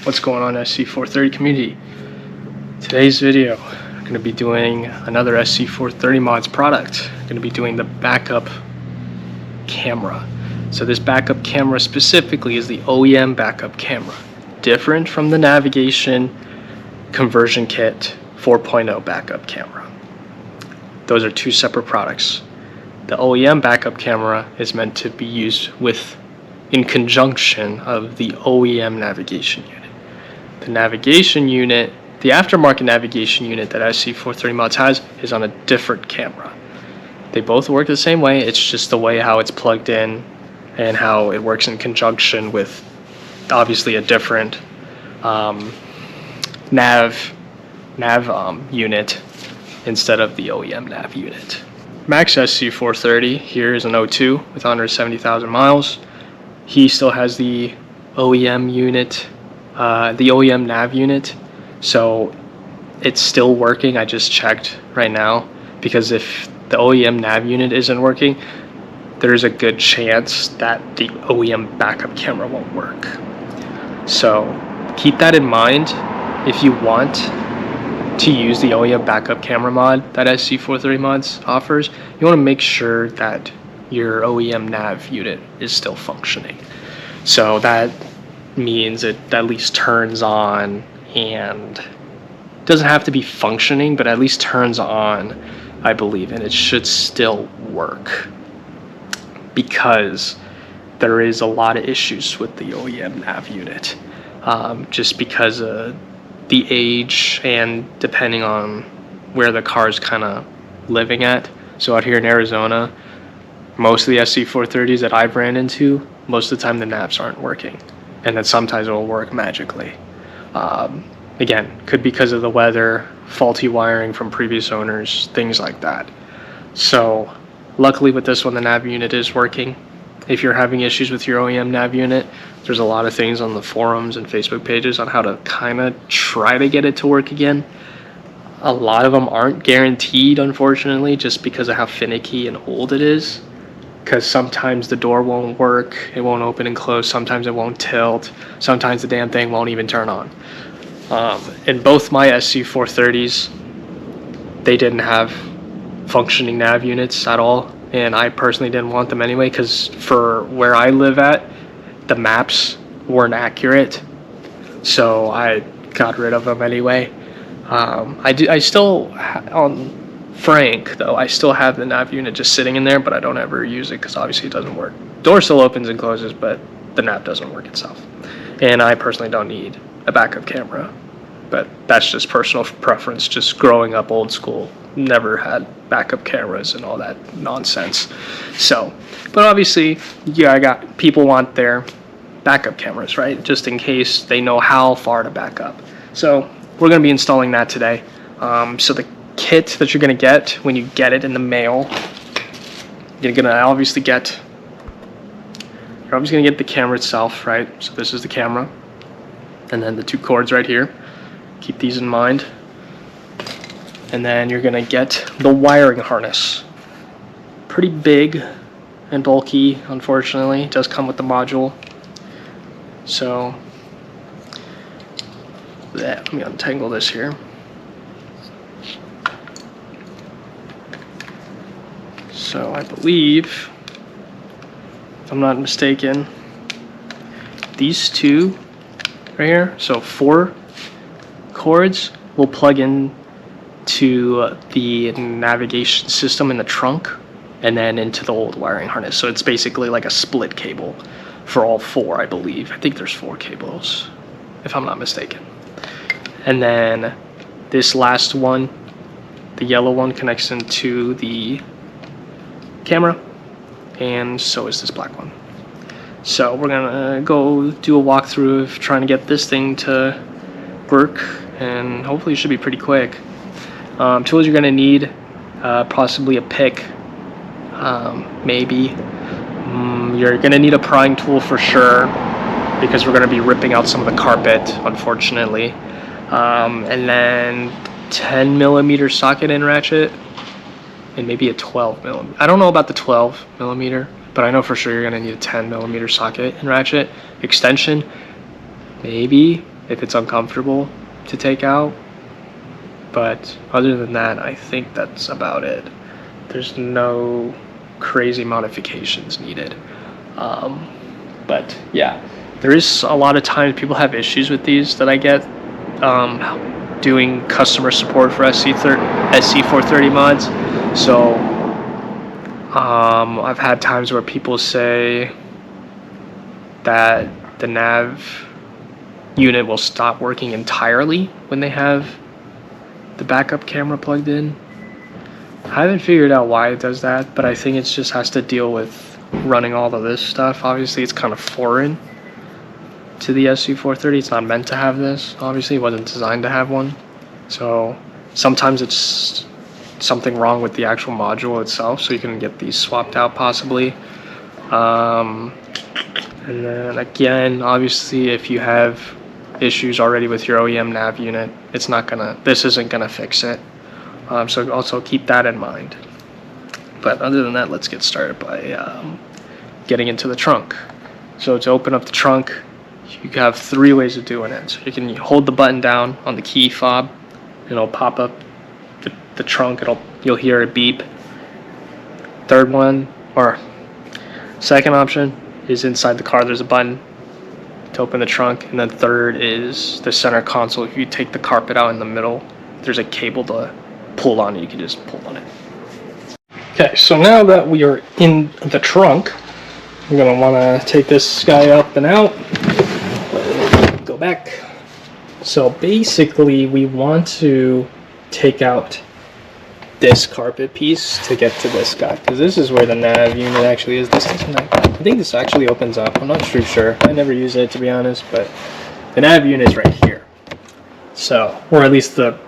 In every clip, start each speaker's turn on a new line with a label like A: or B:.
A: What's going on, SC430 community? Today's video, I'm going to be doing another SC430Mods product. I'm going to be doing the backup camera. So this backup camera specifically is the OEM backup camera, different from the Navigation Conversion Kit 4.0 backup camera. Those are two separate products. The OEM backup camera is meant to be used in conjunction of the OEM navigation unit. The navigation unit, the aftermarket navigation unit that SC430Mods has, is on a different camera. They both work the same way, it's just the way how it's plugged in and how it works in conjunction with obviously a different NAV unit instead of the OEM NAV unit. Max SC430 here is an 02 with 170,000 miles. He still has the OEM unit, the OEM NAV unit, so it's still working. I just checked right now, because if the OEM NAV unit isn't working, there's a good chance that the OEM backup camera won't work. So keep that in mind if you want to use the OEM backup camera mod that SC430Mods offers. You want to make sure that your OEM NAV unit is still functioning. So that means it at least turns on, and doesn't have to be functioning, but at least turns on, I believe, and it should still work, because there is a lot of issues with the OEM NAV unit, just because of the age and depending on where the car is kind of living at. So out here in Arizona, most of the SC430s that I've ran into, most of the time the NAVs aren't working, and then sometimes it will work magically. Again, could be because of the weather, faulty wiring from previous owners, things like that. So luckily with this one, the NAV unit is working. If you're having issues with your OEM NAV unit, there's a lot of things on the forums and Facebook pages on how to kind of try to get it to work again. A lot of them aren't guaranteed, unfortunately, just because of how finicky and old it is. Because sometimes the door won't work, it won't open and close, sometimes it won't tilt, sometimes the damn thing won't even turn on. In both my SC430s, they didn't have functioning NAV units at all, and I personally didn't want them anyway, because for where I live at, the maps weren't accurate, so I got rid of them anyway. I still, on Frank though, I still have the NAV unit just sitting in there, but I don't ever use it because obviously it doesn't work. Door still opens and closes, but the NAV doesn't work itself, and I personally don't need a backup camera, but that's just personal preference. Just growing up old school, never had backup cameras and all that nonsense. So, but obviously, yeah, people want their backup cameras, right? Just in case they know how far to back up. So we're going to be installing that today. So the kit that you're going to get when you get it in the mail, you're obviously going to get the camera itself, right? So this is the camera, and then the two cords right here. Keep these in mind. And then you're gonna get the wiring harness. Pretty big and bulky, unfortunately. It does come with the module. So let me untangle this here. So I believe, if I'm not mistaken, these two right here, so 4 cords will plug in to the navigation system in the trunk, and then into the old wiring harness. So it's basically like a split cable for all 4, I believe. I think there's 4 cables, if I'm not mistaken. And then this last one, the yellow one, connects into the camera, and so is this black one. So we're gonna go do a walkthrough of trying to get this thing to work, and hopefully it should be pretty quick. Tools you're gonna need, possibly a pick, maybe. You're gonna need a prying tool for sure, because we're gonna be ripping out some of the carpet, unfortunately. And then 10mm socket and ratchet, and maybe a 12mm. I don't know about the 12mm, but I know for sure you're gonna need a 10mm socket and ratchet. Extension, maybe, if it's uncomfortable to take out. But other than that, I think that's about it. There's no crazy modifications needed. But yeah, there is a lot of times people have issues with these that I get doing customer support for SC430 mods. So I've had times where people say that the NAV unit will stop working entirely when they have the backup camera plugged in. I haven't figured out why it does that, but I think it just has to deal with running all of this stuff. Obviously it's kind of foreign to the SC430. It's not meant to have this. Obviously it wasn't designed to have one. So sometimes it's something wrong with the actual module itself, so you can get these swapped out possibly. And then again, obviously if you have issues already with your OEM NAV unit, this isn't gonna fix it. So also keep that in mind. But other than that, let's get started by getting into the trunk. So to open up the trunk, you have 3 ways of doing it. So you can hold the button down on the key fob, and it'll pop up the trunk. You'll hear a beep. Third one, or second option, is inside the car. There's a button to open the trunk, and then third is the center console. If you take the carpet out in the middle, there's a cable to pull on it. You can just pull on it. Okay, so now that we are in the trunk, we're going to want to take this guy up and out. Go back. So basically we want to take out this carpet piece to get to this guy, because this is where the NAV unit actually is. I think this actually opens up. I'm not too sure. I never use it, to be honest, but the NAV unit is right here. So, or at least the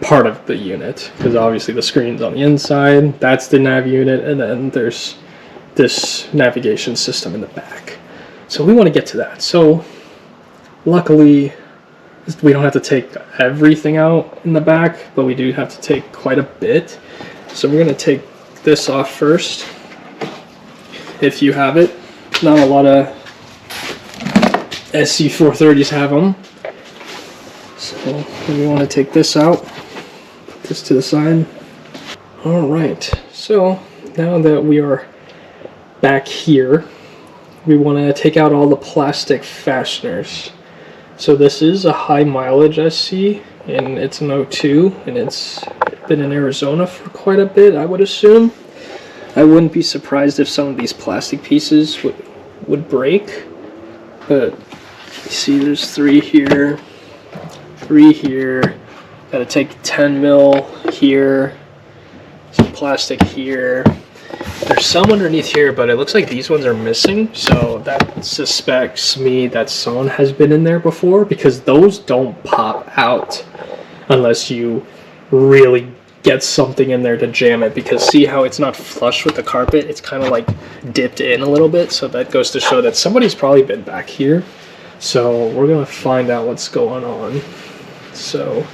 A: part of the unit, because obviously the screen's on the inside. That's the NAV unit, and then there's this navigation system in the back. So we want to get to that. So luckily we don't have to take everything out in the back, but we do have to take quite a bit. So we're going to take this off first, if you have it. Not a lot of SC430s have them. So we want to take this out, put this to the side. Alright, so now that we are back here, we want to take out all the plastic fasteners. So this is a high mileage SC, and it's an 02, and it's been in Arizona for quite a bit, I would assume. I wouldn't be surprised if some of these plastic pieces would break, but you see there's 3 here, 3 here, gotta take 10 mil here, some plastic here. There's some underneath here, but it looks like these ones are missing, so that suspects me that someone has been in there before, because those don't pop out unless you really get something in there to jam it. Because see how it's not flush with the carpet? It's kind of like dipped in a little bit, so that goes to show that somebody's probably been back here. So we're gonna find out what's going on. So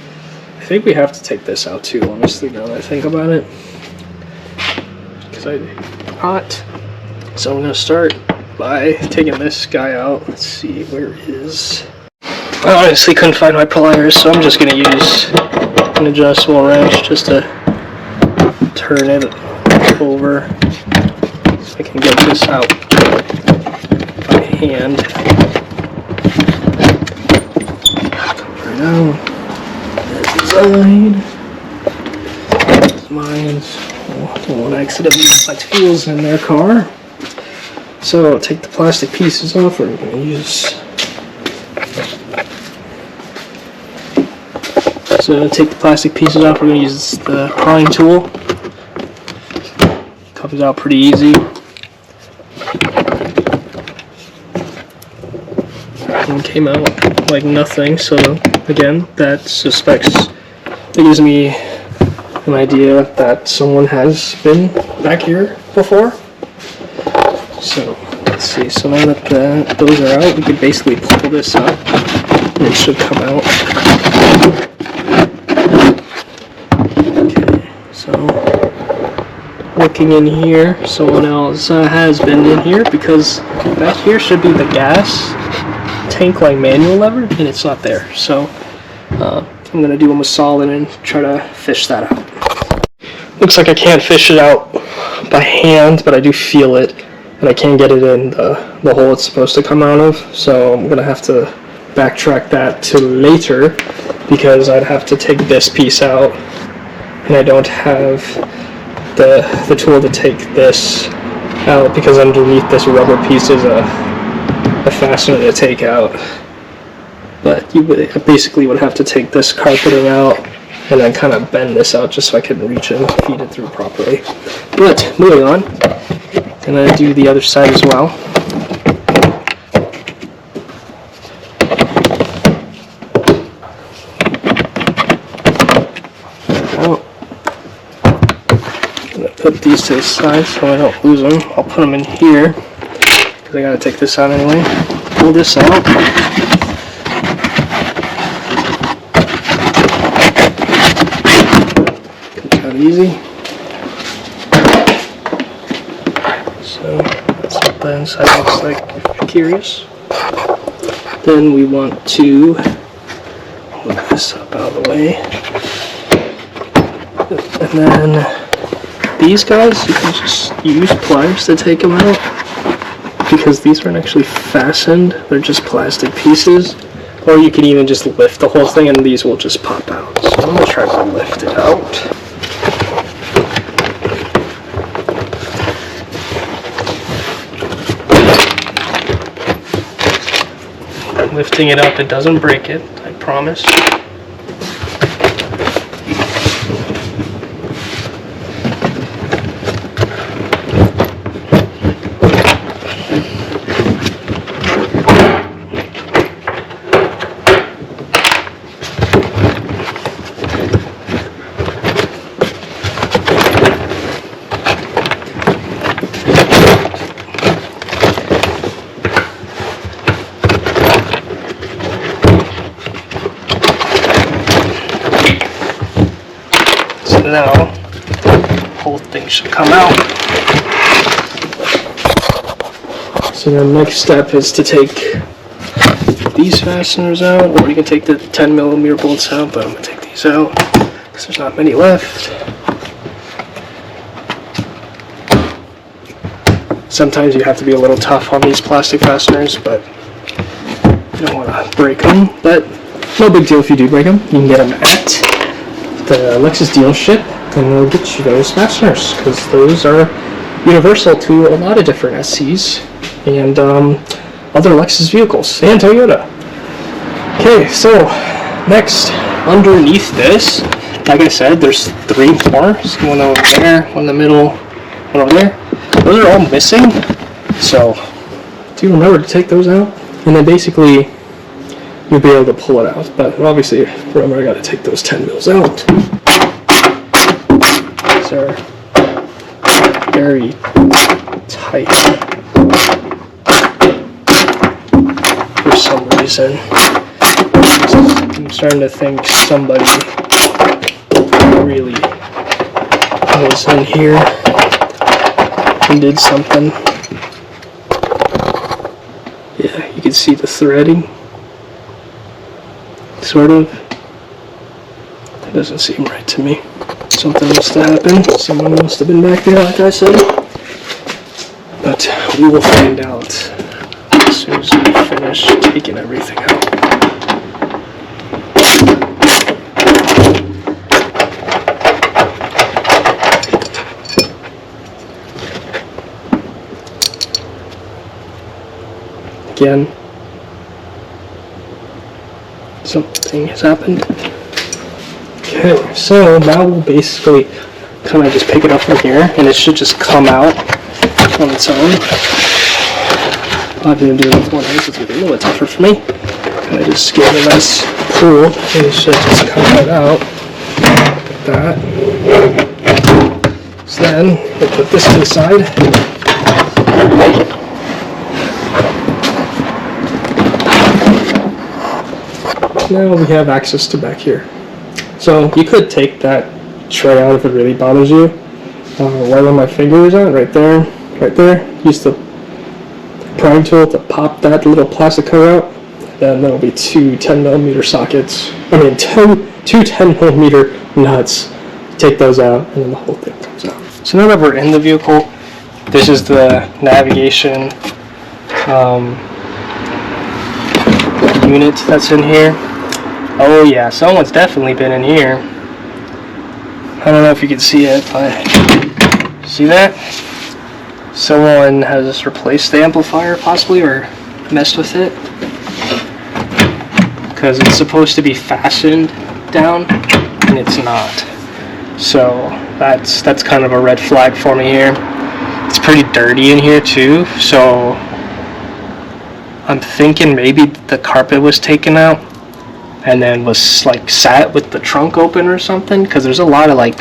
A: I think we have to take this out too, honestly, now that I think about it. I forgot. So I'm going to start by taking this guy out. Let's see, where is... I honestly couldn't find my pliers, so I'm just going to use an adjustable wrench just to turn it over so I can get this out by hand. Right now, there's mine's. Don't want to accidentally use my tools in their car. So take the plastic pieces off. We're going to use... So take the plastic pieces off. We're going to use the prying tool. Comes out pretty easy. And came out like nothing. So again, that gives me an idea that someone has been back here before. So let's see. So now that those are out, we can basically pull this up, and it should come out. Okay. So looking in here, someone else has been in here, because back here should be the gas tank line manual lever, and it's not there. So I'm gonna do them a solid and try to fish that out. Looks like I can't fish it out by hand, but I do feel it, and I can get it in the hole it's supposed to come out of. So I'm gonna have to backtrack that to later, because I'd have to take this piece out, and I don't have the tool to take this out, because underneath this rubber piece is a fastener to take out. But you basically would have to take this carpeting out and then kind of bend this out just so I can reach and feed it through properly. But moving on, I'm going to do the other side as well. I'm going to put these to the side so I don't lose them. I'll put them in here because I got to take this out anyway. Pull this out. Easy. So that's what the inside looks like if you're curious. Then we want to move this up out of the way. And then these guys, you can just use pliers to take them out, because these aren't actually fastened, they're just plastic pieces. Or you can even just lift the whole thing and these will just pop out. So I'm going to try to lift it out. Lifting it up, it doesn't break it, I promise. Now, the whole thing should come out. So the next step is to take these fasteners out, or you can take the 10mm bolts out, but I'm going to take these out because there's not many left. Sometimes you have to be a little tough on these plastic fasteners, but you don't want to break them. But no big deal if you do break them. You can get them at the Lexus dealership, and we'll get you those fasteners, because those are universal to a lot of different SCs and other Lexus vehicles and Toyota. Okay, so next, underneath this, like I said, there's 3 more. So one over there, one in the middle, one over there. Those are all missing, so do remember to take those out, and then basically you'll be able to pull it out. But obviously, remember, I got to take those 10 mils out. These are very tight for some reason. I'm starting to think somebody really was in here and did something. Yeah, you can see the threading. Sort of. That doesn't seem right to me. Something must have happened. Someone must have been back there, like I said. But we will find out as soon as we finish taking everything out. Again, something has happened. Okay, so now we'll basically kind of just pick it up from here, and it should just come out on its own. I've been doing it with one hand, so it's going to be a little bit tougher for me. Kind of just give it a nice pull, and it should just come right out like that. So then we'll put this to the side. Now we have access to back here. So you could take that tray out if it really bothers you. Right where my finger is at, right there, right there. Use the prying tool to pop that little plastic cover out, Then there'll be two 10mm sockets. I mean, two 10mm nuts. Take those out, and then the whole thing comes out. So now that we're in the vehicle, this is the navigation unit that's in here. Oh yeah, someone's definitely been in here. I don't know if you can see it, but see that? Someone has replaced the amplifier possibly, or messed with it, because it's supposed to be fastened down and it's not. So that's kind of a red flag for me here. It's pretty dirty in here too, so I'm thinking maybe the carpet was taken out and then was like sat with the trunk open or something, because there's a lot of like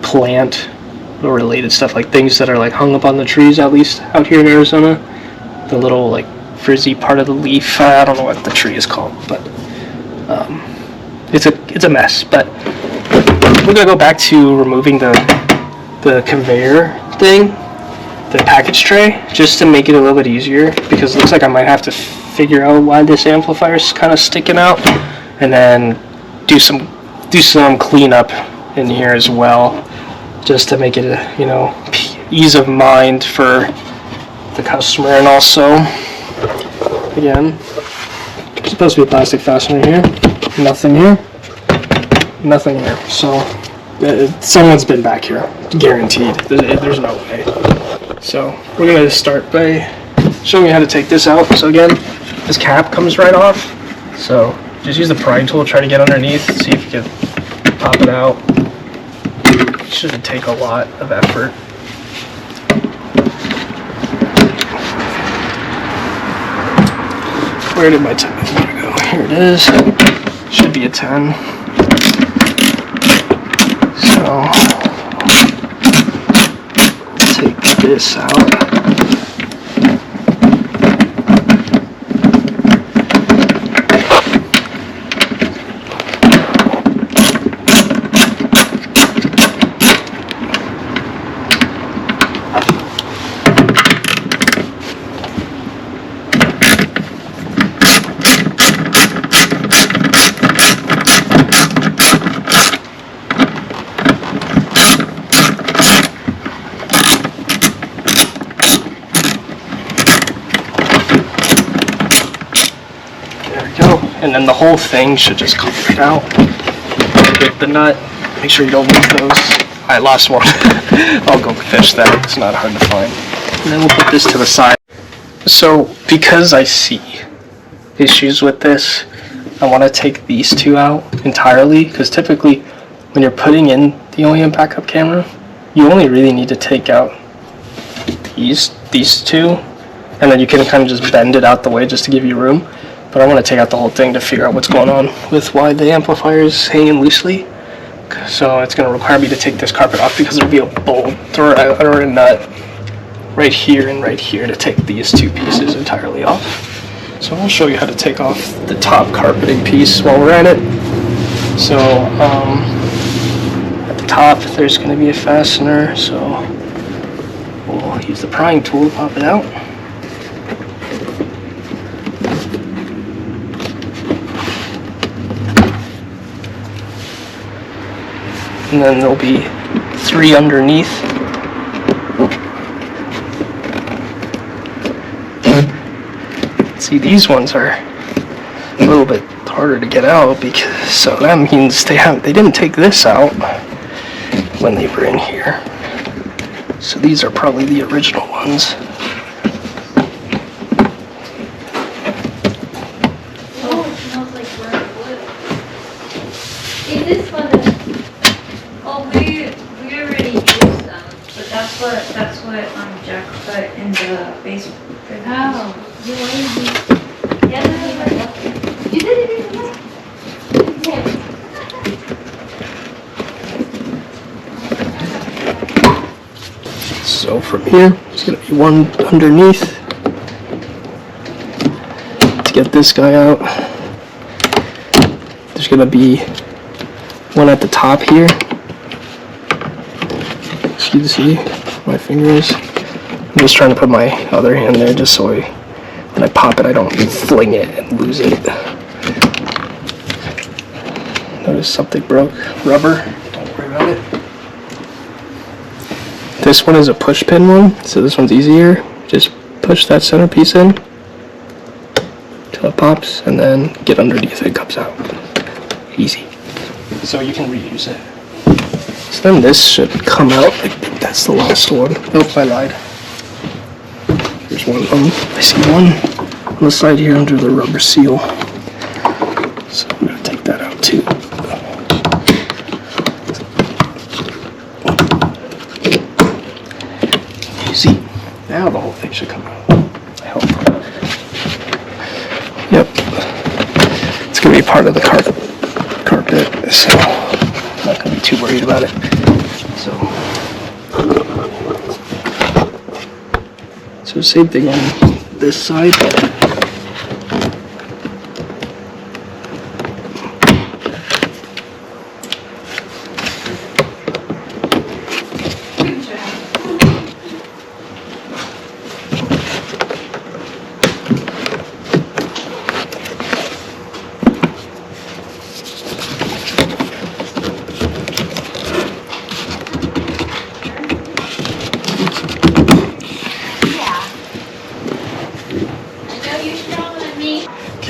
A: plant related stuff, like things that are like hung up on the trees, at least out here in Arizona. The little like frizzy part of the leaf, I don't know what the tree is called, but it's a mess. But we're gonna go back to removing the conveyor thing, the package tray, just to make it a little bit easier, because it looks like I might have to figure out why this amplifier is kind of sticking out, and then do some cleanup in here as well, just to make it a, you know, ease of mind for the customer. And also, again, there's supposed to be a plastic fastener here. Nothing here. Nothing here. So someone's been back here, guaranteed. There's no way. So we're gonna start by showing you how to take this out. So again, this cap comes right off. So just use the prying tool, try to get underneath, see if you can pop it out. It shouldn't take a lot of effort. Where did my 10mm go? Here it is. Should be a 10. So take this out. And then the whole thing should just come right out. Get the nut. Make sure you don't lose those. I lost one. I'll go fish that. It's not hard to find. And then we'll put this to the side. So because I see issues with this, I want to take these two out entirely, because typically when you're putting in the OEM backup camera, you only really need to take out these two, and then you can kind of just bend it out the way just to give you room. But I want to take out the whole thing to figure out what's going on with why the amplifier is hanging loosely. So it's going to require me to take this carpet off, because there'll be a bolt or a nut right here and right here to take these two pieces entirely off. So I'll show you how to take off the top carpeting piece while we're at it. So at the top there's going to be a fastener, so we'll use the prying tool to pop it out. And then there'll be 3 underneath. See, these ones are a little bit harder to get out, because so that means they didn't take this out when they were in here. So these are probably the original ones.
B: Oh, it smells like burnt wood. Hey, this one. Oh, we already used them, but that's what Jack put in the basement. Oh, you wanted to? Yeah, you did it even more.
A: So from here, there's going to be one underneath to get this guy out. There's going to be one at the top here. You can see my fingers. I'm just trying to put my other hand there just so I When I pop it, I don't fling it and lose it. Notice something broke. Rubber, don't worry about it. This one is a push pin one, so this one's easier. Just push that centerpiece in till it pops, and then get underneath it, comes out. Easy. So you can reuse it. So then this should come out. I think that's the last one. Nope, I lied. Here's one of them. I see one on the side here under the rubber seal. So I'm going to take that out too. See, now the whole thing should come out. I hope. Yep. It's going to be part of the carpet, so I'm not going to be too worried about it. So same thing on this side.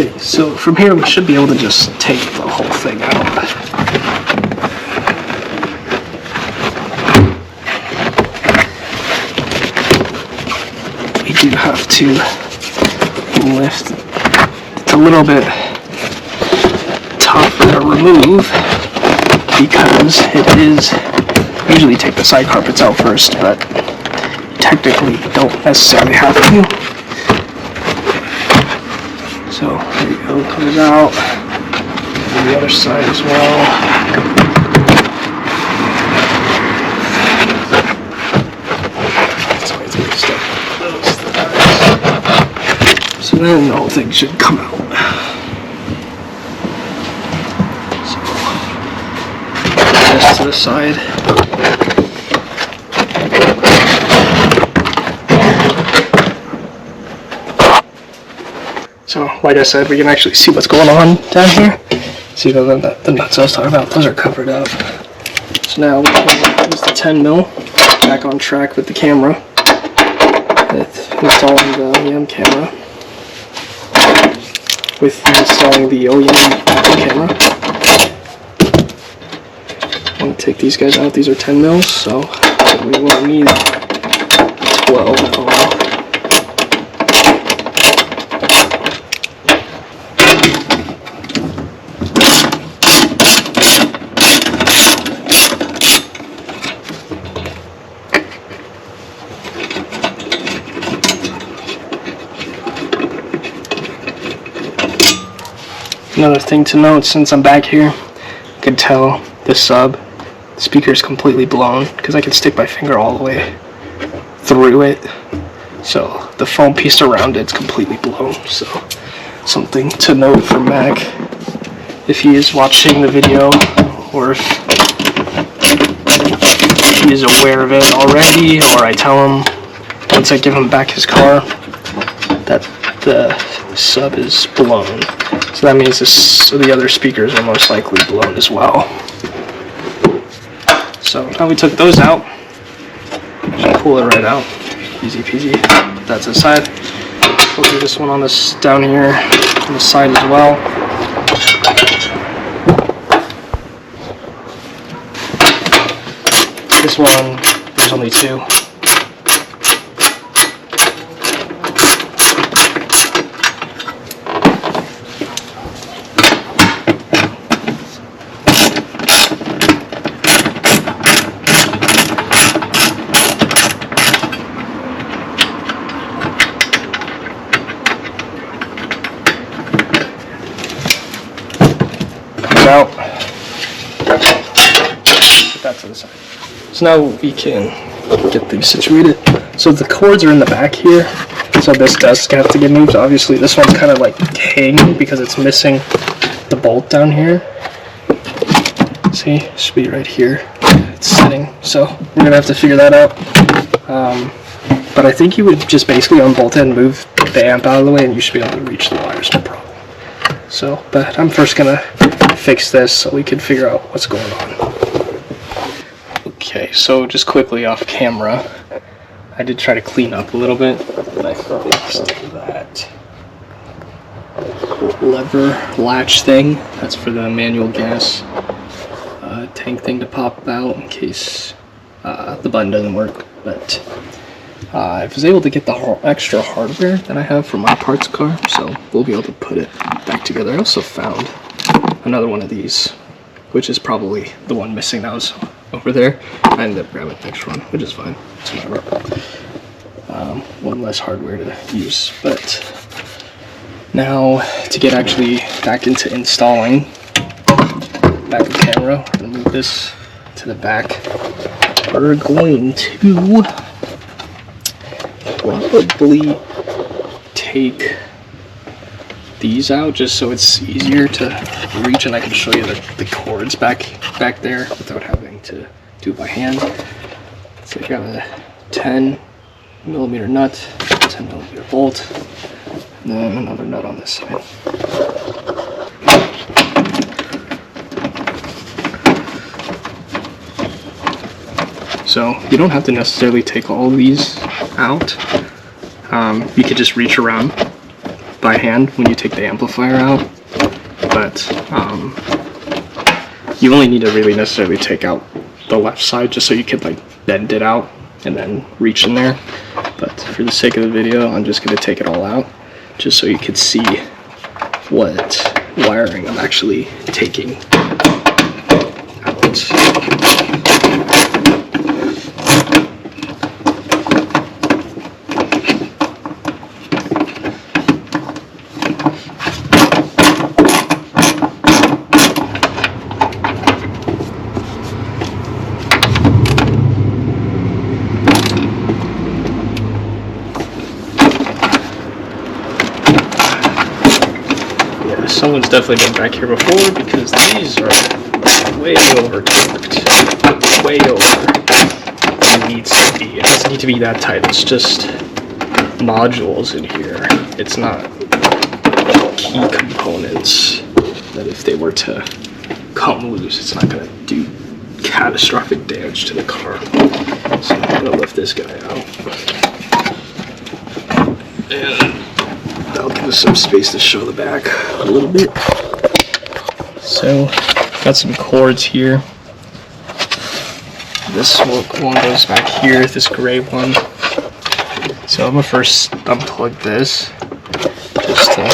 A: Okay, so from here we should be able to just take the whole thing out. We do have to lift. It's a little bit tougher to remove because it is, usually take the side carpets out first, but technically you don't necessarily have to. So there you go, comes out. And the other side as well. So then the whole thing should come out. So this to the side. So, like I said, we can actually see what's going on down here. See the nuts I was talking about, those are covered up. So now we can use the 10 mil back on track with the camera, with installing the OEM camera, with installing the OEM Backup Camera. I'm going to take these guys out, these are 10 mils, so we won't need 12 at all. Another thing to note, since I'm back here, I can tell the speaker is completely blown because I can stick my finger all the way through it. So the foam piece around it's completely blown. So something to note for Mac if he is watching the video, or if he is aware of it already, or I tell him once I give him back his car that the sub is blown. So that means the other speakers are most likely blown as well. So now we took those out. Just pull it right out. Easy peasy. Put that to the side. We'll do this one on this down here on the side as well. This one, there's only two. Out. Put that to the side. So now we can get things situated. So the cords are in the back here. So this desk has to get moved. Obviously this one's kind of like hanging because it's missing the bolt down here. See, it should be right here. It's sitting. So we're gonna have to figure that out. But I think you would just basically unbolt it and move take the amp out of the way and you should be able to reach the wires, no problem. So, but I'm first gonna fix this so we can figure out what's going on. Okay, so just quickly off camera, I did try to clean up a little bit, but I fixed that lever latch thing. That's for the manual gas tank thing to pop out in case the button doesn't work. But I was able to get the extra hardware that I have from my parts car, so we'll be able to put it back together. I also found another one of these, which is probably the one missing that was over there. I ended up grabbing the extra one, which is fine. It's whatever. One less hardware to use. But now to get actually back into installing backup camera, we're gonna move this to the back. We're going to probably take these out just so it's easier to reach, and I can show you the cords back there without having to do it by hand. So I got a 10mm nut, 10mm bolt, and then another nut on this side. So you don't have to necessarily take all of these out. You could just reach around by hand when you take the amplifier out, but you only need to really necessarily take out the left side just so you could like bend it out and then reach in there. But for the sake of the video, I'm just going to take it all out just so you could see what wiring I'm actually taking out. Someone's definitely been back here before because these are way overtorqued. Way over. It needs to be. It doesn't need to be that tight. It's just modules in here. It's not key components that if they were to come loose, it's not going to do catastrophic damage to the car. So I'm going to lift this guy out. And that'll give us some space to show the back a little bit. So, got some cords here. This one goes back here, this gray one. So I'm gonna first unplug this, just to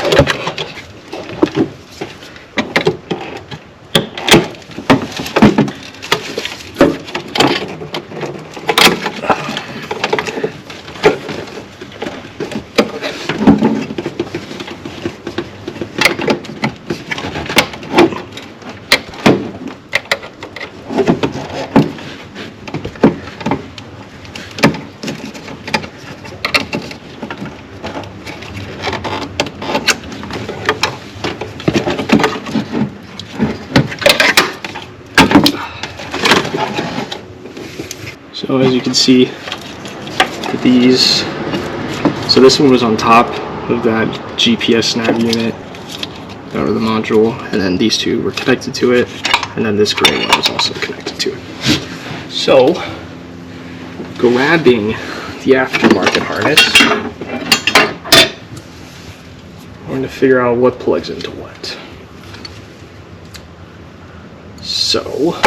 A: So as you can see, these, so this one was on top of that GPS nav unit, or the module, and then these two were connected to it, and then this gray one was also connected to it. So, grabbing the aftermarket harness, we're going to figure out what plugs into what. So,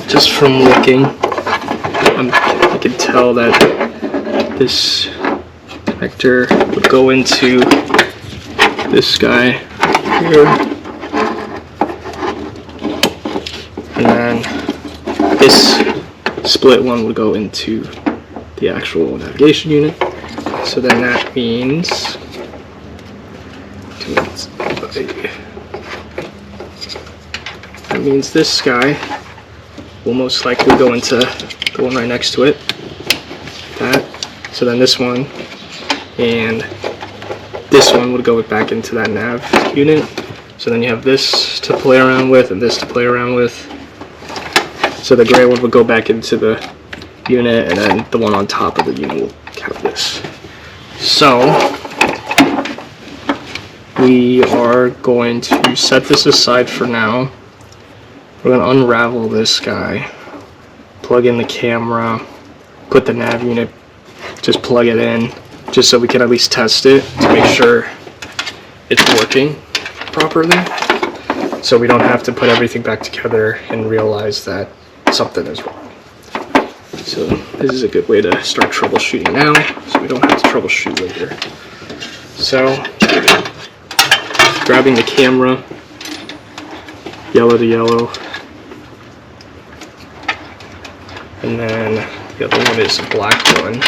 A: just from looking, I can tell that this connector would go into this guy here, and then this split one would go into the actual navigation unit. So then that means this guy will most likely go into the one right next to it. That. So then this one and this one would go back into that nav unit. So then you have this to play around with and this to play around with. So the gray one would go back into the unit, and then the one on top of the unit will count this. So we are going to set this aside for now. We're going to unravel this guy, plug in the camera, put the nav unit, just plug it in, just so we can at least test it to make sure it's working properly, so we don't have to put everything back together and realize that something is wrong. So this is a good way to start troubleshooting now, so we don't have to troubleshoot later. So grabbing the camera, yellow to yellow, and then the other one is a black one,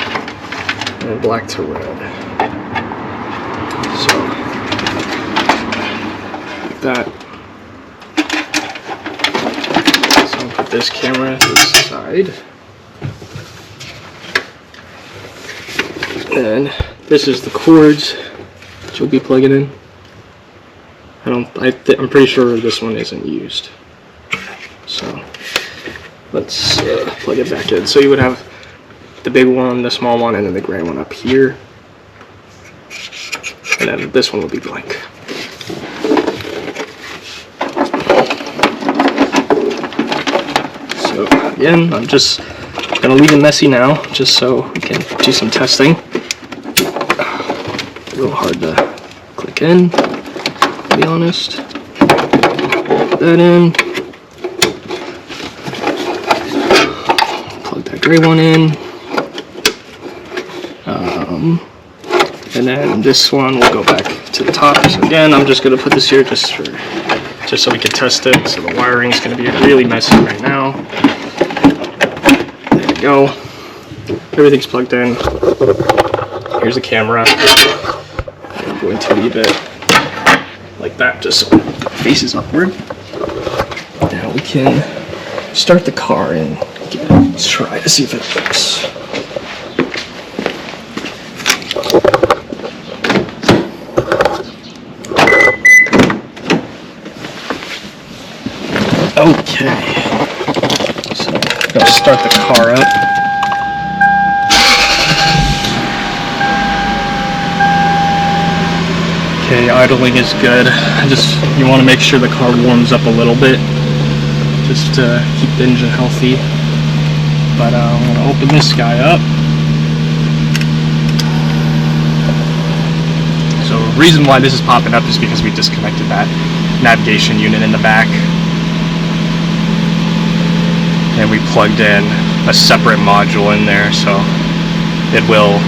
A: and black to red. So, like that. So I'll put this camera to the side. And this is the cords that you'll be plugging in. I'm pretty sure this one isn't used. So let's plug it back in. So you would have the big one, the small one, and then the gray one up here. And then this one will be blank. So again, I'm just gonna leave it messy now, just so we can do some testing. A little hard to click in, to be honest. Put that in. Plug that gray one in. And then this one will go back to the top. So again, I'm just gonna put this here just so we can test it. So the wiring is gonna be really messy right now. There we go. Everything's plugged in. Here's the camera. I'm going to leave it like that, just so it faces upward. Now we can start the car and let's try to see if it works. Okay, so I'm gonna start the car up. Okay, idling is good. You want to make sure the car warms up a little bit, just to keep the engine healthy. But I'm gonna open this guy up. So the reason why this is popping up is because we disconnected that navigation unit in the back. And we plugged in a separate module in there, so it will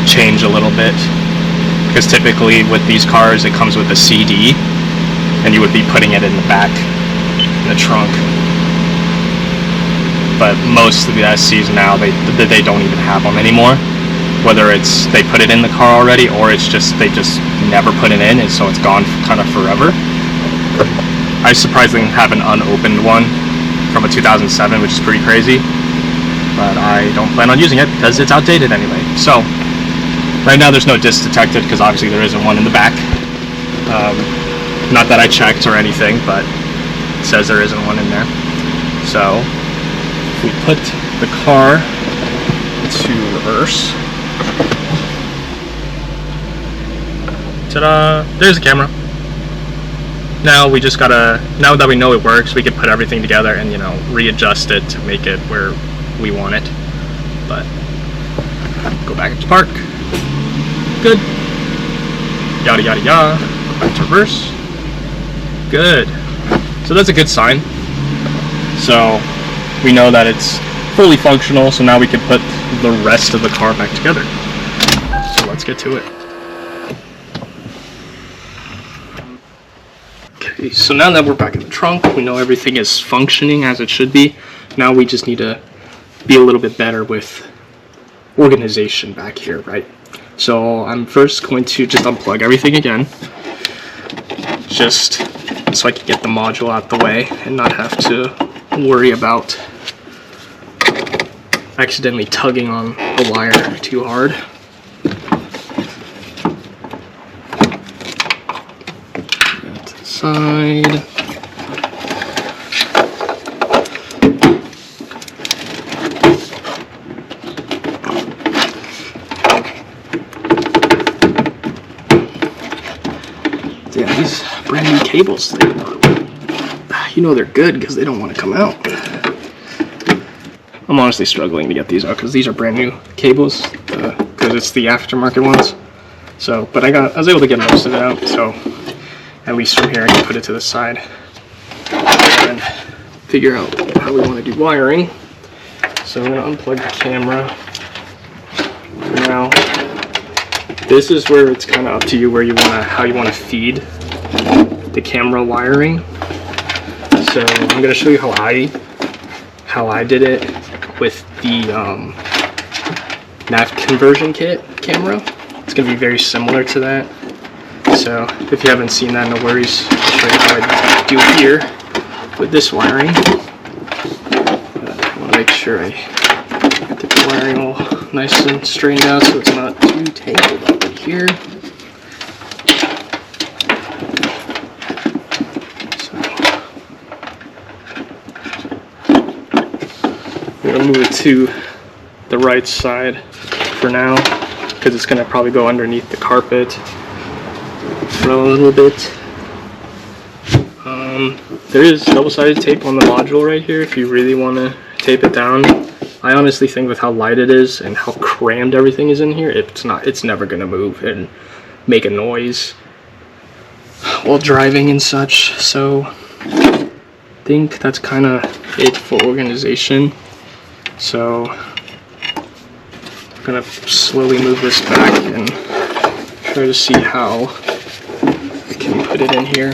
A: change a little bit. Because typically with these cars it comes with a CD, and you would be putting it in the back, in the trunk. But most of the SCs now, they don't even have them anymore. Whether it's they put it in the car already, or it's just they just never put it in, and so it's gone kind of forever. I surprisingly have an unopened one from a 2007, which is pretty crazy, but I don't plan on using it because it's outdated anyway. So right now there's no disc detected because obviously there isn't one in the back. Not that I checked or anything, but it says there isn't one in there. So if we put the car to reverse, ta-da, there's the camera. Now we just gotta, now that we know it works, we can put everything together and, you know, readjust it to make it where we want it. But go back into park. Good. Yada yada yada. Go back to reverse. Good. So that's a good sign. So we know that it's fully functional, so now we can put the rest of the car back together. So let's get to it. Okay, so now that we're back in the trunk, we know everything is functioning as it should be. Now we just need to be a little bit better with organization back here, right? So I'm first going to just unplug everything again, just so I can get the module out the way and not have to worry about accidentally tugging on the wire too hard. Side. cables, you know they're good because they don't want to come out. I'm honestly struggling to get these out because these are brand new cables, because it's the aftermarket ones. So, but I was able to get most of it out, so at least from here I can put it to the side and figure out how we want to do wiring. So I'm going to unplug the camera. Now, this is where it's kind of up to you how you want to feed the camera wiring. So I'm going to show you how I did it with the NAV Conversion Kit camera. It's going to be very similar to that. So if you haven't seen that, no worries. I'll show you how I do it here with this wiring. I want to make sure I get the wiring all nice and straightened out so it's not too tangled up in here. I'm going to move it to the right side for now because it's going to probably go underneath the carpet for a little bit. There is double-sided tape on the module right here if you really want to tape it down. I honestly think with how light it is and how crammed everything is in here, it's never going to move and make a noise while driving and such. So I think that's kind of it for organization. So I'm going to slowly move this back and try to see how I can put it in here.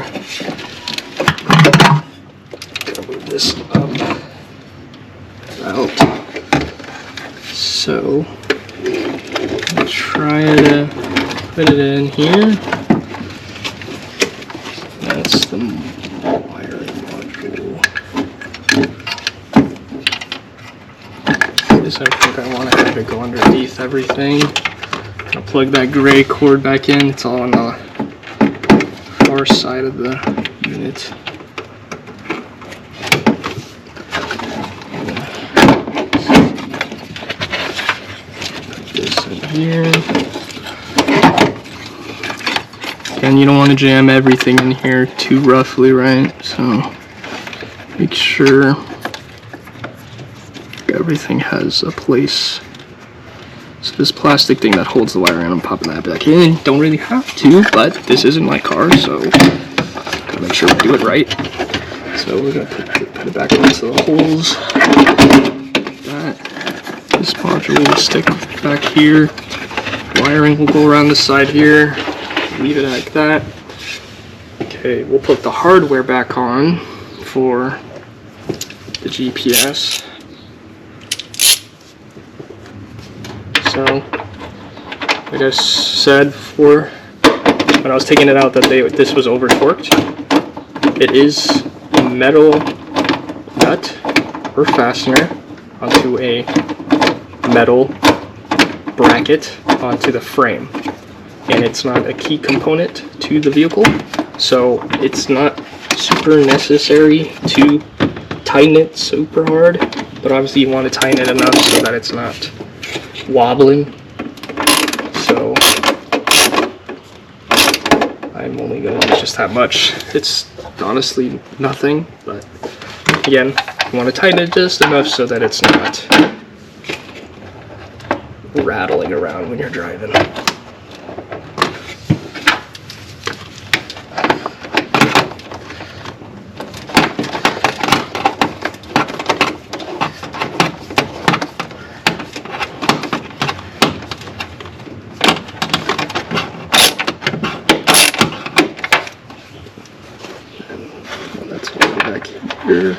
A: Gonna move this up, out. So I'll try to put it in here. That's the wiring module. I think I want to have it go underneath everything. I'll plug that gray cord back in. It's all on the far side of the unit. Put this in here. Again, you don't want to jam everything in here too roughly, right? So make sure everything has a place. So this plastic thing that holds the wire in, I'm popping that back in. Don't really have to, but this isn't my car, so gotta make sure we do it right. So we're gonna put it back into the holes. This module will stick back here. Wiring will go around the side here. Leave it like that. Okay, we'll put the hardware back on for the GPS. So, like I said before, when I was taking it out, that this was over torqued. It is a metal nut or fastener onto a metal bracket onto the frame, and it's not a key component to the vehicle, so it's not super necessary to tighten it super hard, but obviously you want to tighten it enough so that it's not wobbling. So I'm only going to use just that much. It's honestly nothing, but again, you want to tighten it just enough so that it's not rattling around when you're driving. Back here.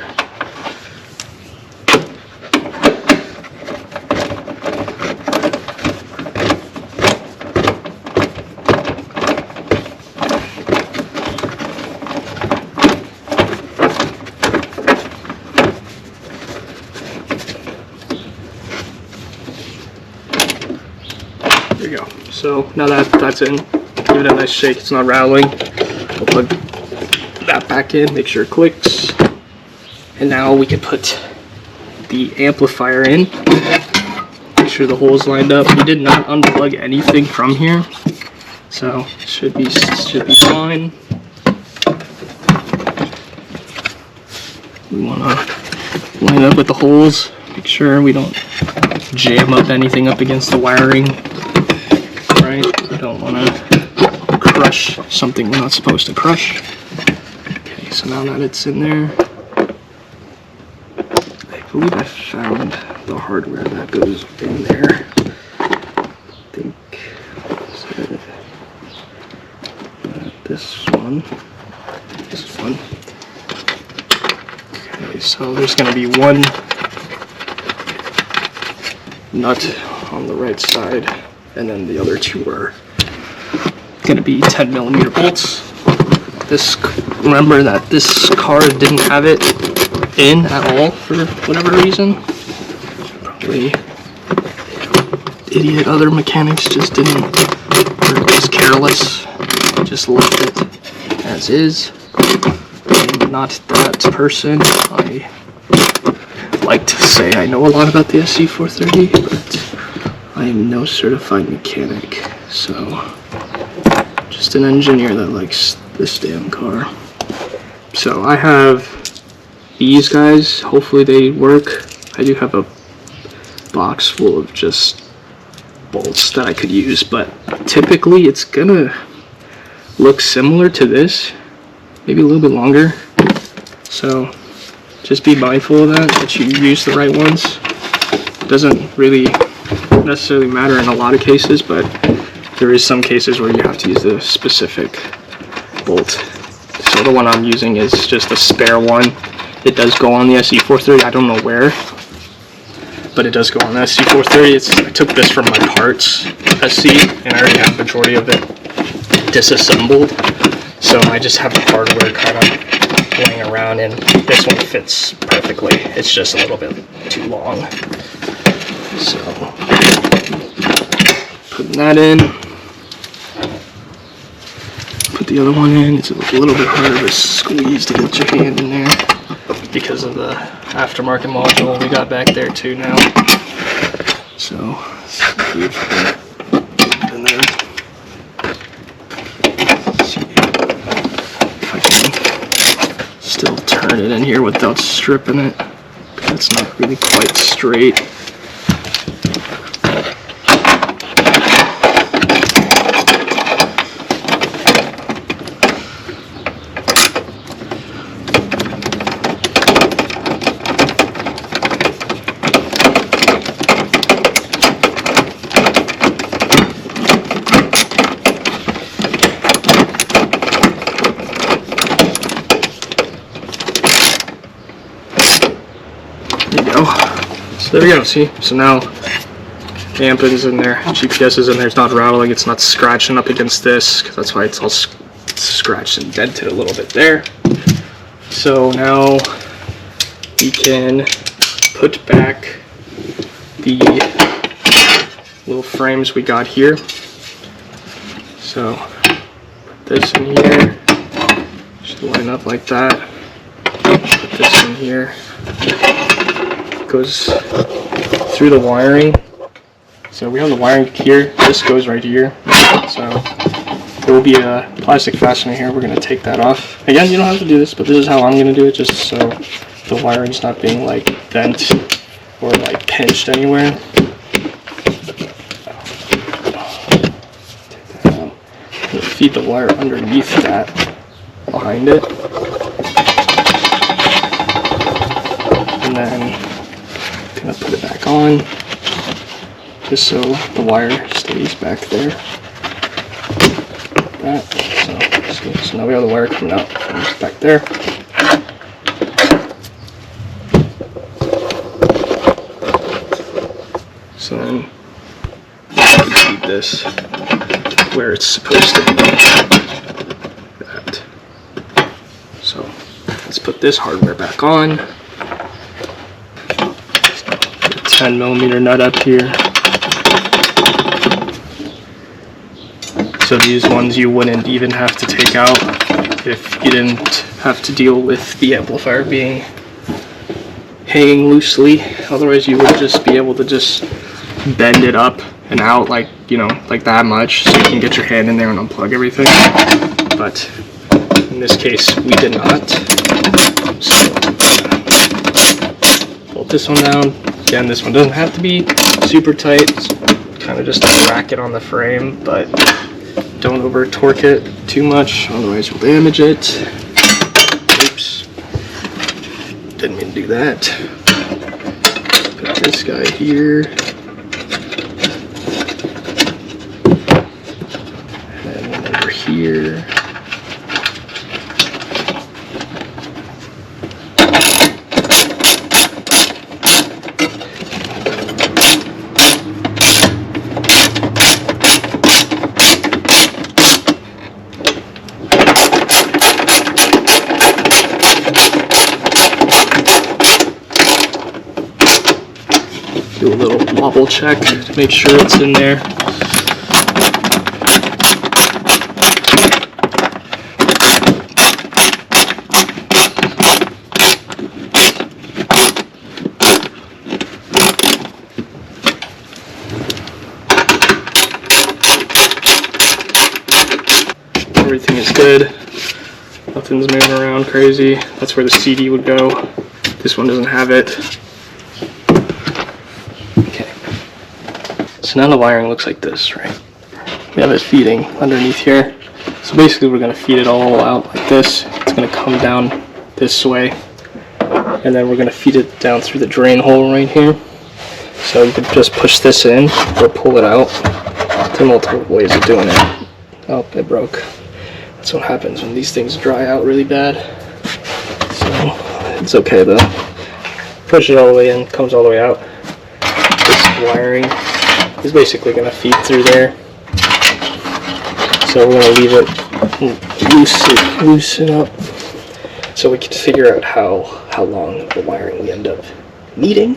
A: There you go. So now that's in, give it a nice shake. It's not rattling. We'll plug that back in, make sure it clicks, and now we can put the amplifier in. Make sure the hole's lined up. We did not unplug anything from here, so it should be fine. We want to line up with the holes, make sure we don't jam up anything up against the wiring, right? We don't want to crush something we're not supposed to crush. Okay, so now that it's in there, I believe I found the hardware that goes in there. I think this one. Okay, so there's going to be one nut on the right side, and then the other two are going to be 10mm bolts. Remember that this car didn't have it in at all for whatever reason. Probably idiot other mechanics just didn't, or was careless, just left it as is. I'm not that person. I like to say I know a lot about the SC430, but I am no certified mechanic, so just an engineer that likes this damn car. So I have these guys, hopefully they work. I do have a box full of just bolts that I could use, but typically it's gonna look similar to this, maybe a little bit longer. So just be mindful of that you use the right ones. It doesn't really necessarily matter in a lot of cases, but there is some cases where you have to use the specific bolt. So the one I'm using is just a spare one. It does go on the SC430. I don't know where, but it does go on the SC430. I took this from my parts SC, and I already have the majority of it disassembled. So I just have the hardware kind of laying around, and this one fits perfectly. It's just a little bit too long. So putting that in. Put the other one in. It's a little bit harder to squeeze to get your hand in there because of the aftermarket module we got back there too now. So see if I can still turn it in here without stripping it. It's not really quite straight. So there we go, see? So now the amp is in there, GPS is in there, it's not rattling, it's not scratching up against this, because that's why it's all scratched and dented a little bit there. So now we can put back the little frames we got here. So put this in here, should line up like that. Put this in here. Goes through the wiring. So we have the wiring here, this goes right here. So there will be a plastic fastener here, we're going to take that off. Again, you don't have to do this, but this is how I'm going to do it, just so the wiring's not being like bent or like pinched anywhere. Take that out. Feed the wire underneath that, behind it. And then gonna put it back on just so the wire stays back there. Like that. So now we have the wire coming out from back there. So then keep this where it's supposed to be. That. So let's put this hardware back on. 10mm nut up here. So these ones you wouldn't even have to take out if you didn't have to deal with the amplifier being hanging loosely. Otherwise you would just be able to just bend it up and out like, you know, like that much so you can get your hand in there and unplug everything. But in this case we did not. So this one down. Again, this one doesn't have to be super tight. It's kind of just a bracket on the frame, but don't over torque it too much, otherwise you'll damage it. Oops. Didn't mean to do that. Put this guy here. And then one over here. Do a little wobble check to make sure it's in there. Everything is good. Nothing's moving around crazy. That's where the CD would go. This one doesn't have it. So now the wiring looks like this, right? We have it feeding underneath here. So basically we're going to feed it all out like this. It's going to come down this way. And then we're going to feed it down through the drain hole right here. So you could just push this in or pull it out. There are multiple ways of doing it. Oh, it broke. That's what happens when these things dry out really bad. So it's okay though. Push it all the way in, comes all the way out. This wiring is basically going to feed through there. So we're going to leave it loosen up so we can figure out how long the wiring we end up needing.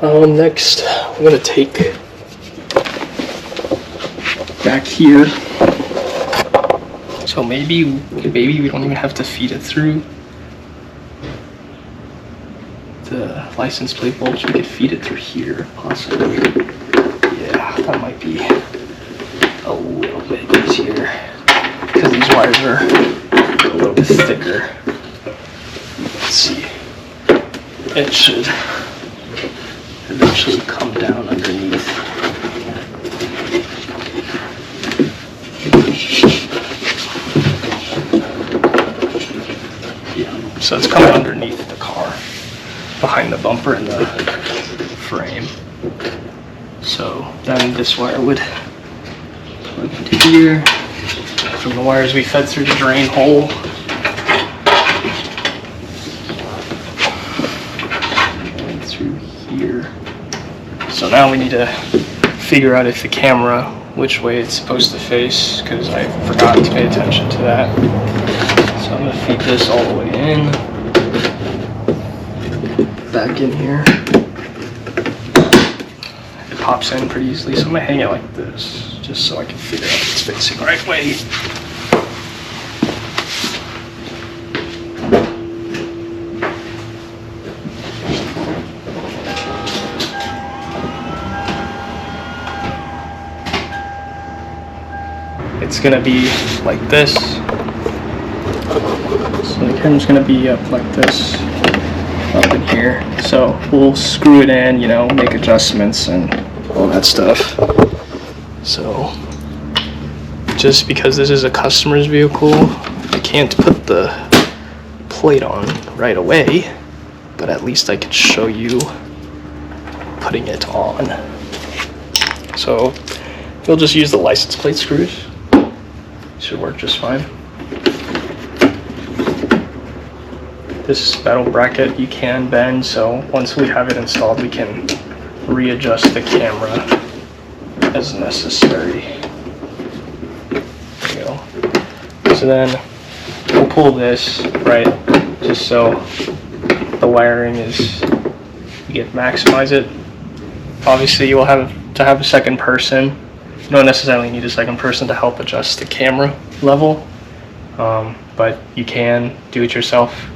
A: Next, I'm going to take back here. So maybe we don't even have to feed it through the license plate bolts. We could feed it through here, possibly. Yeah, that might be a little bit easier because these wires are a little bit thicker. Let's see. It should eventually come down underneath. Yeah, so it's coming underneath the car, behind the bumper and the frame. So then this wire would plug into here from the wires we fed through the drain hole. And through here. So now we need to figure out if the camera, which way it's supposed to face, because I forgot to pay attention to that. So I'm going to feed this all the way in. Back in here. It pops in pretty easily, so I'm going to hang it like this, just so I can figure out if it's facing the right way. It's going to be like this. So the camera's going to be up like this. Up in here, so we'll screw it in, you know, make adjustments and all that stuff. So just because this is a customer's vehicle, I can't put the plate on right away, but at least I could show you putting it on. So we'll just use the license plate screws. Should work just fine. This metal bracket you can bend, so once we have it installed we can readjust the camera as necessary. There you go. So then we'll pull this, right, just so the wiring is, you can maximize it. Obviously you will have to have a second person. You don't necessarily need a second person to help adjust the camera level, but you can do it yourself.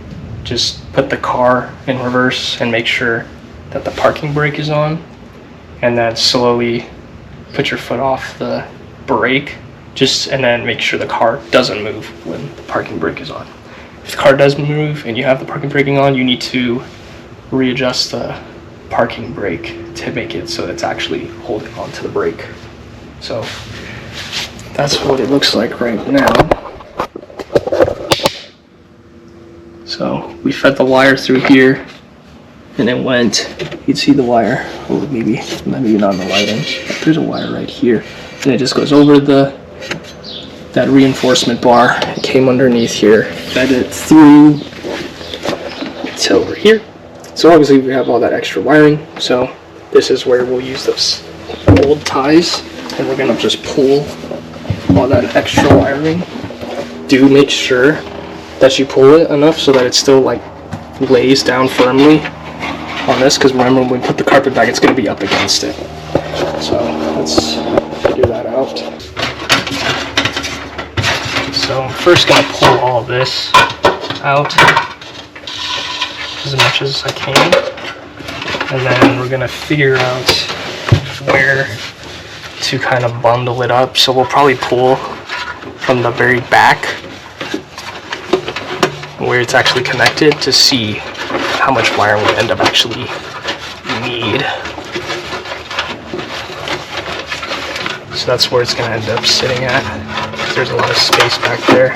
A: Just put the car in reverse and make sure that the parking brake is on, and then slowly put your foot off the brake, and then make sure the car doesn't move when the parking brake is on. If the car does move and you have the parking braking on, you need to readjust the parking brake to make it so it's actually holding onto the brake. So that's what it looks like right now. So we fed the wire through here, and it went, you'd see the wire, oh maybe not in the lighting, there's a wire right here, and it just goes over that reinforcement bar. It came underneath here, fed it through to over here. So obviously we have all that extra wiring, so this is where we'll use those old ties, and we're gonna just pull all that extra wiring. Do make sure that you pull it enough so that it still like lays down firmly on this, because remember when we put the carpet back, it's going to be up against it. So let's figure that out. So I'm first going to pull all this out as much as I can, and then we're going to figure out where to kind of bundle it up. So we'll probably pull from the very back where it's actually connected to see how much wire we end up actually need. So that's where it's going to end up sitting at. There's a lot of space back there.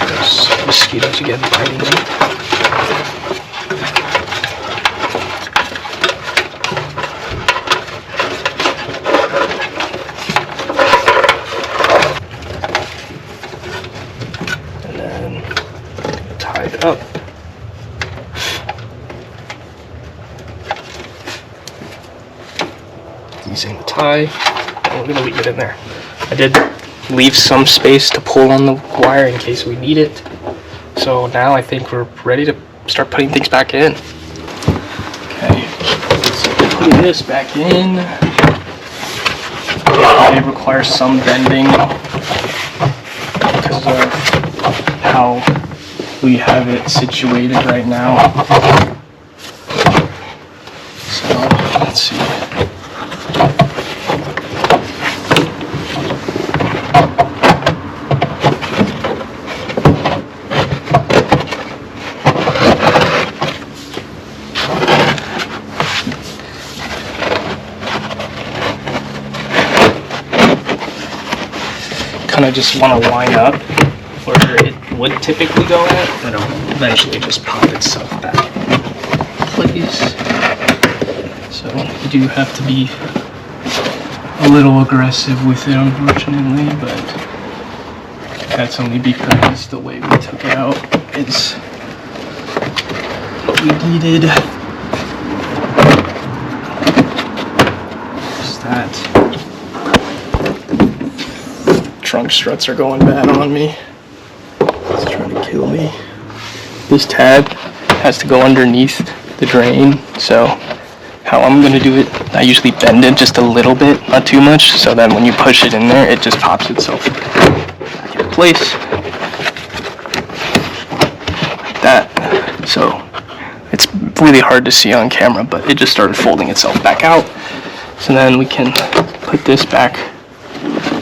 A: There's mosquitoes again biting me. Up using the tie, and we're going to leave it in there. I did leave some space to pull on the wire in case we need it. So now I think we're ready to start putting things back in. Okay, so putting this back in. It requires some bending because of how we have it situated right now. So let's see. Kind of just want to line up where it would typically go at, but it'll eventually just pop itself back in place. So you do have to be a little aggressive with it, unfortunately, but that's only because the way we took it out is what we needed. Just that. Trunk struts are going bad on me. It's trying to kill me. This tab has to go underneath the drain, so how I'm going to do it, I usually bend it just a little bit, not too much, so that when you push it in there, it just pops itself back into place. Like that. So it's really hard to see on camera, but it just started folding itself back out. So then we can put this back,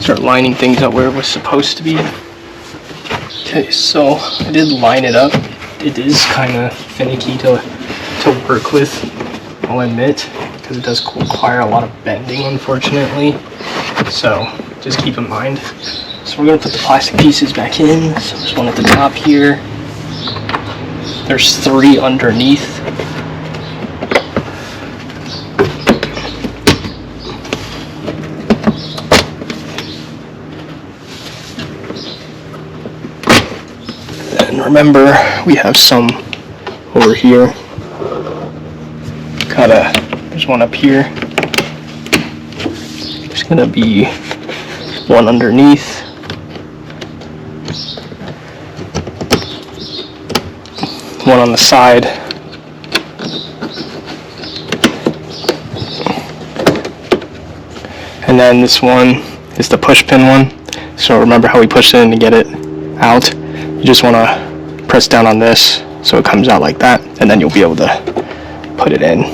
A: start lining things up where it was supposed to be. Okay, so I did line it up. It is kind of finicky to work with, I'll admit, because it does require a lot of bending, unfortunately. So just keep in mind. So we're going to put the plastic pieces back in. So there's one at the top here. There's 3 underneath. And remember, we have some over here. There's one up here. There's gonna be one underneath. One on the side. And then this one is the push pin one. So remember how we pushed it in to get it out? You just want to press down on this so it comes out like that, and then you'll be able to put it in.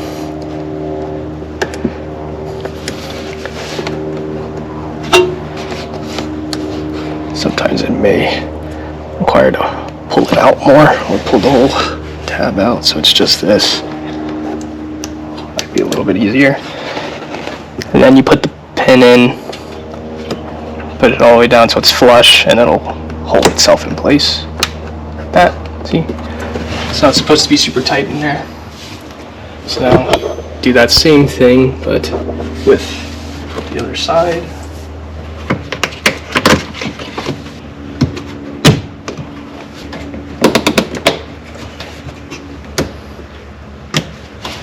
A: Sometimes it may pull it out more, or pull the whole tab out, so it's just this. Might be a little bit easier. And then you put the pin in, put it all the way down so it's flush, and it'll hold itself in place. Like that, see? It's not supposed to be super tight in there. So now, do that same thing, but with the other side.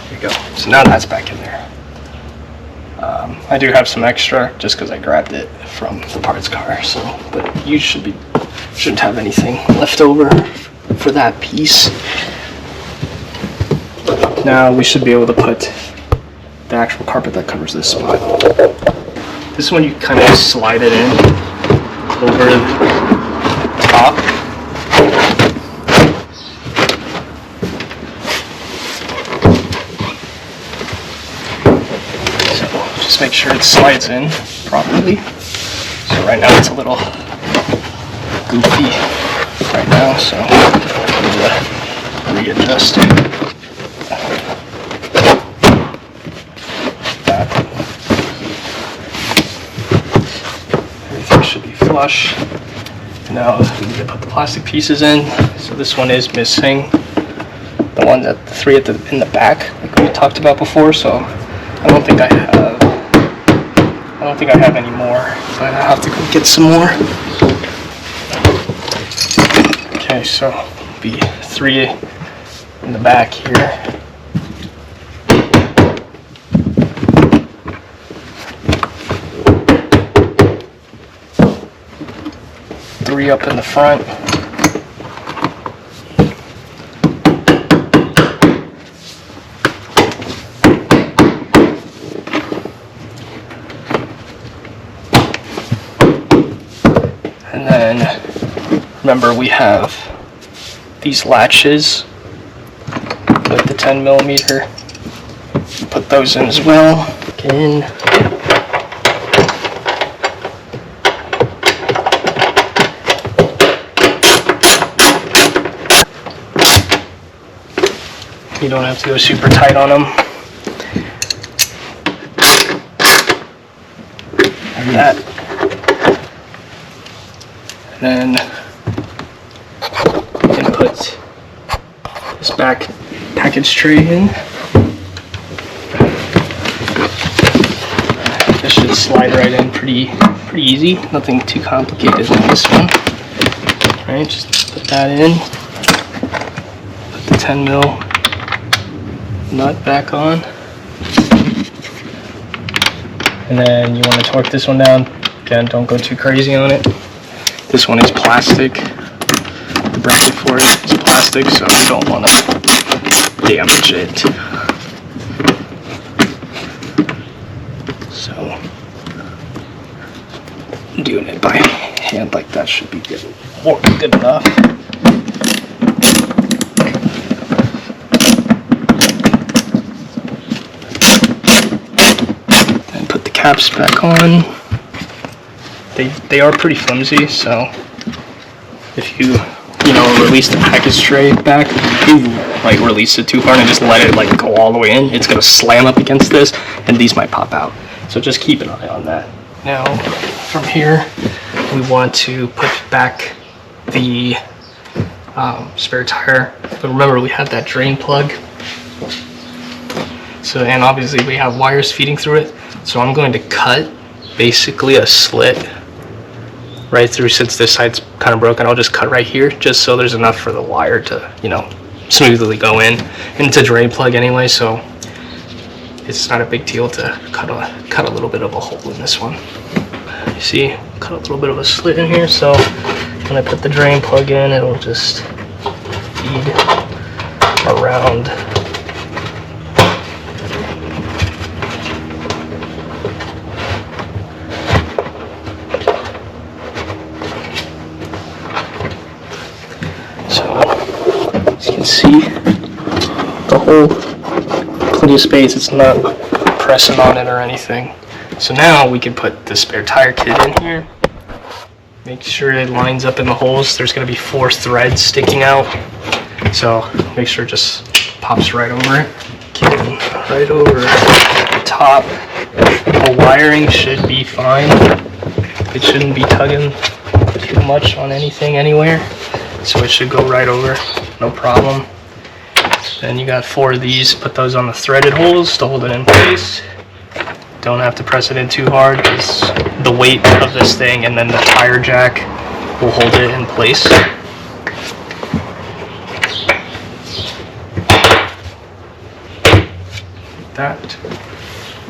A: There you go. So now that's back in there. I do have some extra just because I grabbed it from the parts car, so, but you shouldn't have anything left over for that piece. Now we should be able to put the actual carpet that covers this spot. This one you kind of slide it in over the top. Just make sure it slides in properly. So right now it's a little goofy right now, so I'm going to readjust that. Everything should be flush. Now we need to put the plastic pieces in. So this one is missing. The ones at the three in the back, like we talked about before. So I don't think I have any more, but I have to go get some more. Okay, so it'll be 3 in the back here. Three up in the front. And then, remember, we have these latches with the 10 millimeter. Put those in as well. Again. You don't have to go super tight on them. Like that. Then you can put this back package tray in. This should slide right in pretty easy. Nothing too complicated on this one. Right, just put that in. Put the 10 mil nut back on. And then you want to torque this one down. Again, don't go too crazy on it. This one is plastic. The bracket for it is plastic, so you don't want to damage it. So, doing it by hand like that should be good enough. And put the caps back on. They are pretty flimsy, so if you release the package tray back, if you like release it too hard and just let it like go all the way in, it's gonna slam up against this, and these might pop out. So just keep an eye on that. Now, from here, we want to put back the spare tire. But remember, we have that drain plug. So, and obviously we have wires feeding through it. So I'm going to cut basically a slit right through. Since this side's kind of broken, I'll just cut right here, just so there's enough for the wire to, smoothly go in. And it's a drain plug anyway, so it's not a big deal to cut a little bit of a hole in this one. You see, cut a little bit of a slit in here, so when I put the drain plug in, it'll just feed around. See the whole plenty of space. It's not pressing on it or anything. So now we can put the spare tire kit in here. Make sure it lines up in the holes. There's going to be 4 threads sticking out, so make sure it just pops right over it. Again, right over the top. The wiring should be fine. It shouldn't be tugging too much on anything anywhere, so it should go right over, no problem. Then you got 4 of these. Put those on the threaded holes to hold it in place. Don't have to press it in too hard because the weight of this thing and then the tire jack will hold it in place. That.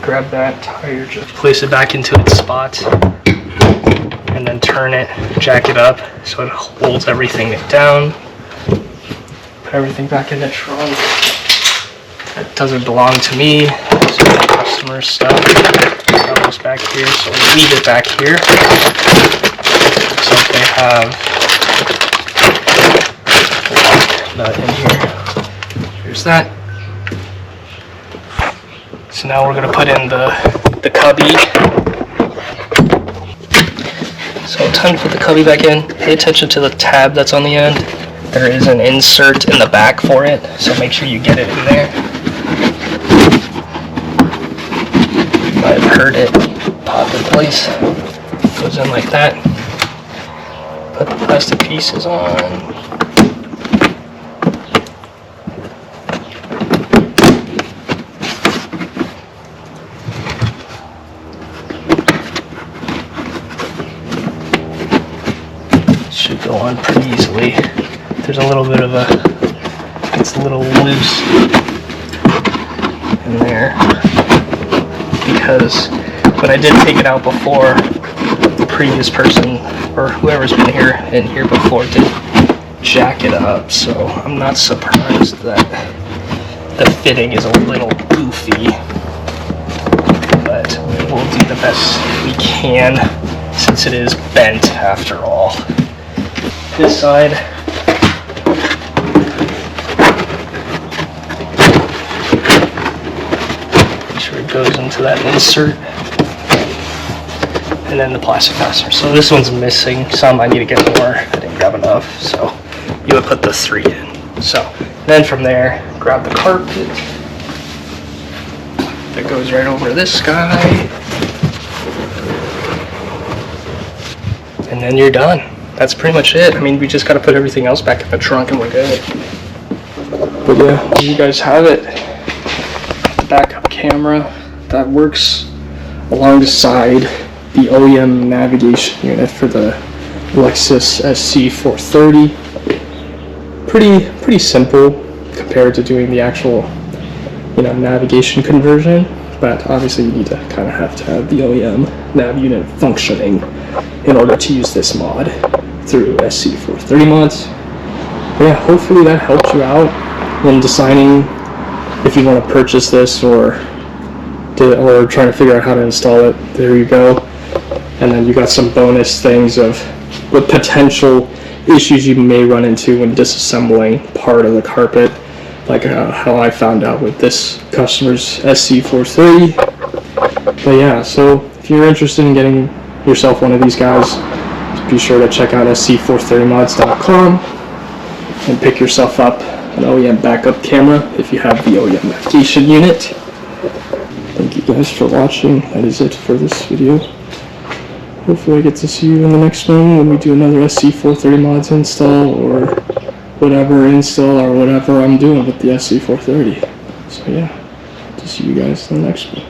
A: Grab that tire jack, place it back into its spot, and then turn it, jack it up so it holds everything down. Put everything back in the trunk. That doesn't belong to me. It's the customer's stuff. That was back here, so we'll leave it back here. So if they have a nut in here. Here's that. So now we're going to put in the cubby. So time to put the cubby back in. Pay attention to the tab that's on the end. There is an insert in the back for it, so make sure you get it in there. I've heard it pop in place. Goes in like that. Put the plastic pieces on. Should go on pretty easily. There's a little bit of it's a little loose in there because when I did take it out before, the previous person or whoever's been in here before did jack it up, so I'm not surprised that the fitting is a little goofy, but we'll do the best we can since it is bent after all. This side, make sure it goes into that insert, and then the plastic fastener. So this one's missing some. I need to get more. I didn't grab enough, so you would put the 3 in. So then from there, grab the carpet that goes right over this guy, and then you're done. That's pretty much it. I mean, we just got to put everything else back in the trunk and we're good. But yeah, there you guys have it. The backup camera that works alongside the OEM navigation unit for the Lexus SC430. Pretty simple compared to doing the actual, navigation conversion. But obviously you need to kind of have the OEM nav unit functioning in order to use this mod through SC430Mods. Yeah, hopefully that helped you out when deciding if you want to purchase this or trying to figure out how to install it. There you go. And then you got some bonus things of what potential issues you may run into when disassembling part of the carpet, like how I found out with this customer's SC430. But yeah, so if you're interested in getting yourself one of these guys, be sure to check out SC430Mods.com and pick yourself up an OEM backup camera if you have the OEM navigation unit. Thank you guys for watching. That is it for this video. Hopefully I get to see you in the next one when we do another SC430Mods install or whatever install or whatever I'm doing with the SC430. So yeah, to see you guys in the next one.